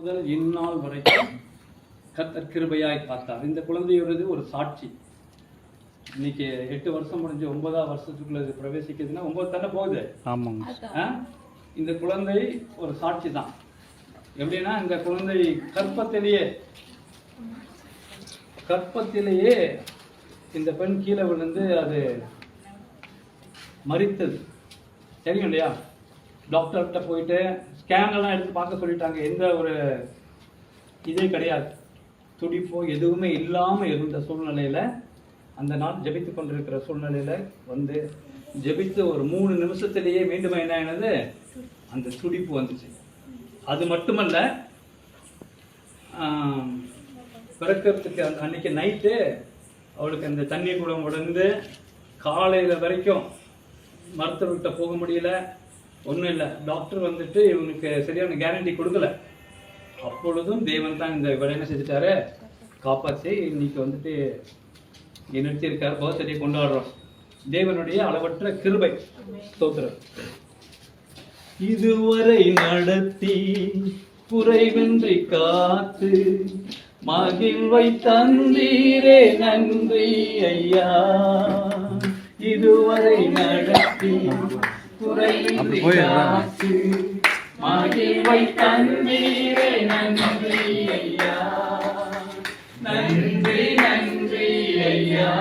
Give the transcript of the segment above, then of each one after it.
முதல் இந்நாள் வரைக்கும் கர்த்தர் கிருபையாய் காத்தார். இந்த குழந்தையோடது ஒரு சாட்சி. இன்னைக்கு 8 வருஷம் முடிஞ்சு 9ஆவது வருஷத்துக்குள்ள இது பிரவேசிக்குதுன்னா 9 தானே போகுது. ஆமாங்க. இந்த குழந்தை ஒரு சாட்சி தான். எப்படின்னா இந்த குழந்தை கற்பத்திலேயே இந்த பெண் கீழே விழுந்து அது மரித்தது. தெரியும் இல்லையா? டாக்டர்கிட்ட போயிட்டு ஸ்கேன் எல்லாம் எடுத்து பார்க்க சொல்லிட்டாங்க. எந்த ஒரு இதே கிடையாது, துடிப்போ எதுவுமே இல்லாமல் இருந்த சூழ்நிலையில அந்த நாள் ஜெபித்து கொண்டிருக்கிற சூழ்நிலையில வந்து ஜெபித்து ஒரு 3 நிமிஷத்திலேயே மீண்டும் என்ன ஆனது, அந்த துடிப்பு வந்துச்சு. அது மட்டுமல்ல, பிறக்கிறதுக்கு அன்னைக்கு நைட்டு அவளுக்கு அந்த தண்ணி குடம் உடந்து காலையில் வரைக்கும் மருத்துவர்கிட்ட போக முடியல, ஒன்றும் இல்லை. டாக்டர் வந்துட்டு இவனுக்கு சரியான கேரண்டி கொடுக்கல. அப்பொழுதும் தேவன் தான் இந்த வேலையை செஞ்சுட்டாரு, காப்பாற்றி இன்னைக்கு வந்துட்டு நிறுத்தியிருக்காரு. பர்த்டே கொண்டாடுறோம். தேவனுடைய அளவற்ற கிருபை. ஸ்தோத்திரம். இதுவரை நடத்தி குறைவின்றி காத்து மகிழ்வை தந்தீரே, நன்றி ஐயா. இதுவரை நடத்தி குறைவின்றி காத்து மகிழ்வை தந்தீரே, நன்றி ஐயா. நன்றி நன்றி ஐயா.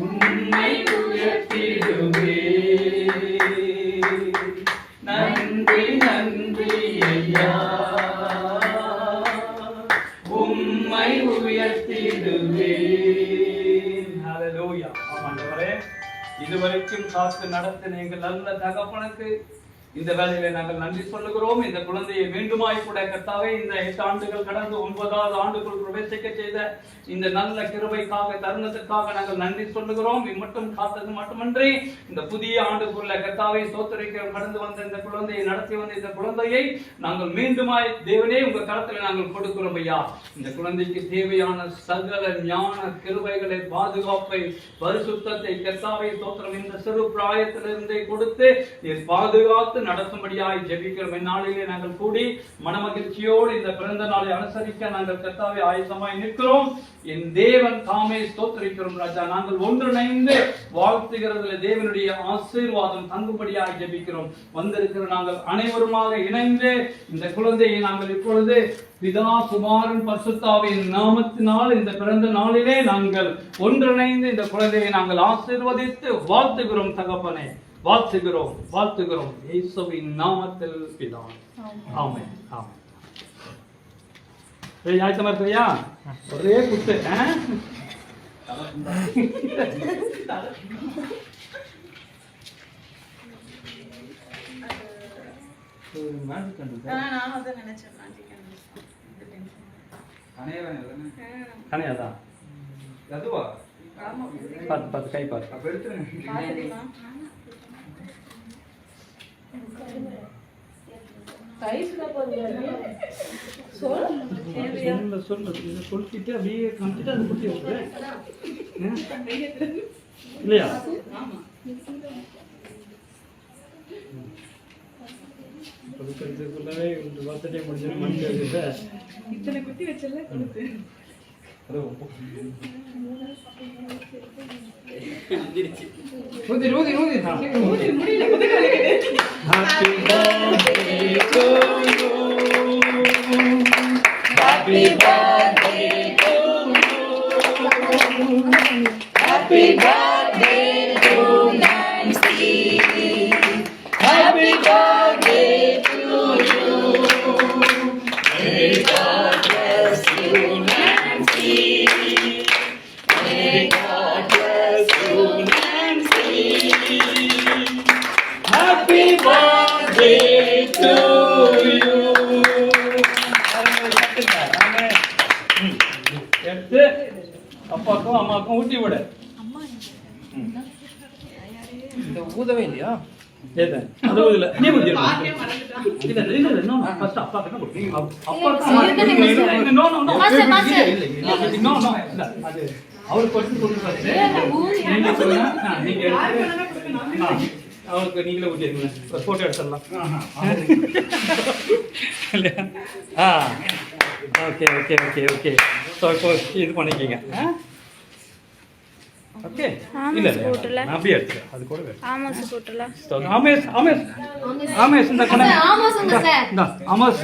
உம்மை உயர்த்திடுவே. நன்றி நன்றி ஐயா. உம்மை உயர்த்திடுவேன். ஹல்லேலூயா. ஆண்டவரே, இதுவரைக்கும் காத்து நடத்தின எங்கள் நல்ல தகப்பனுக்கு இந்த வேளையிலே நாங்கள் நன்றி சொல்லுகிறோம். இந்த குழந்தையை மீண்டுமாய் கூட கர்த்தாவே, இந்த 8 ஆண்டுகள் கடந்து 9ஆவது ஆண்டுக்குள் பிரவேசிக்க செய்த இந்த நல்ல கிருபைக்காக, தருணத்திற்காக நாங்கள் நன்றி சொல்லுகிறோம். இம்மட்டும் காத்தது மட்டுமன்றி இந்த புதிய ஆண்டுக்குள்ள கர்த்தாவை ஸ்தோத்திரிக்க கடந்து வந்த இந்த குழந்தையை, நடத்தி வந்த இந்த குழந்தையை நாங்கள் மீண்டுமாய் தேவனே உங்க கரத்தில் நாங்கள் கொடுக்கிறோம் ஐயா. இந்த குழந்தைக்கு தேவையான சகல ஞான கிருபைகளை, பாதுகாப்பை, பரிசுத்தத்தை கர்த்தாவை ஸ்தோத்திரம் இந்த சிறு பிராயத்திலிருந்தே கொடுத்து பாதுகாத்து நடத்தும்படியாய் ஜெபிக்கிறோம். இந்நாளிலே நாங்கள் கூடி மனமகிழ்ச்சியோடு இந்த பிறந்த நாளை அனுசரிக்க நாங்கள் கர்த்தாவே ஆயத்தமாய் நிற்கிறோம். என் தேவன் தாமே ஸ்தோத்திரிக்கிறோம் ராஜா. நாங்கள் ஒன்றிணைந்து வாழ்த்துகிறதுல தேவனுடைய ஆசீர்வாதம் தங்கும்படியாய் ஜெபிக்கிறோம். வந்திருக்கிற நாங்கள் அனைவருமாக இணைந்து இந்த குழந்தையை நாங்கள் இப்பொழுது பிதா குமாரன் பரிசுத்தாவின் நாமத்தினால் இந்த பிறந்த நாளிலே நாங்கள் ஒன்றிணைந்து இந்த குழந்தையை நாங்கள் ஆசீர்வதித்து வாழ்த்துகிறோம் தகப்பனே. வாழ்த்துகிறோம் வாழ்த்துகிறோம் இயேசுவின் நாமத்தில் பிதாவே. ஆமென் ஆமென். ஆயத்தமா இருக்கியா? ஒரே குத்து. கனையாதான் அதுவா? பார்த்து பார்த்து கை பார்த்து அப்ப எடுத்துருங்க. சொல்லிட்டு அப்படியே கம்பிட்டு அது குட்டி இல்லையா? கொடுக்கறதுக்குள்ளவே பர்த்டே முடிஞ்சு மனுஷன் இத்தனை குட்டி வச்சல கொடுத்து Happy birthday to you. Happy birthday to Nancy. Happy birthday to you. May God bless you, Nancy. May God bless you, Nancy. Happy birthday to you. எடுத்து அப்பாக்கும் அம்மாக்கும் ஊட்டி விட. இந்த ஊதவே இல்லையா? அது ஊதல. நீ ஊதிரு. இல்ல இல்ல நோ ஃபர்ஸ்ட் அப்பா கிட்ட கொடு. அப்பா no no no no no இல்ல அது அவர் கொண்டு கொடுப்பாரு. நீங்க சொல்லுங்க. நீங்க எடுத்து அவருக்கு நீங்களே ஊட்டிடுங்க. போட்டோ எடுத்துடலாம். இல்லையா? ஆ okay okay okay okay. So இப்போ இது பண்ணிக்கிங்க. ஓகே இல்லை இல்லை நான் அப்படியே எடுத்துக்கிறேன். அது கூட ஆமேஸ் ஆமேஸ் ஆமேஸ் இந்த கணக்கு இந்த ஆமேஸ்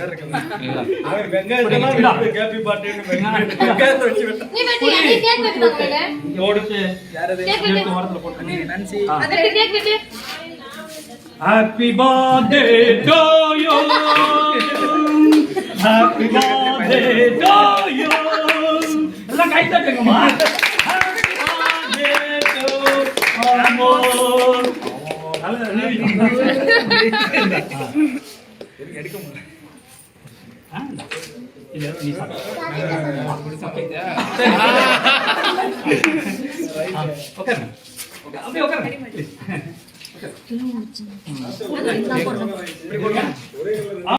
happy birthday to you, happy birthday to you. எல்லாம் கை தட்டுங்கம்மா. எடுக்க முடியல. அப்படியே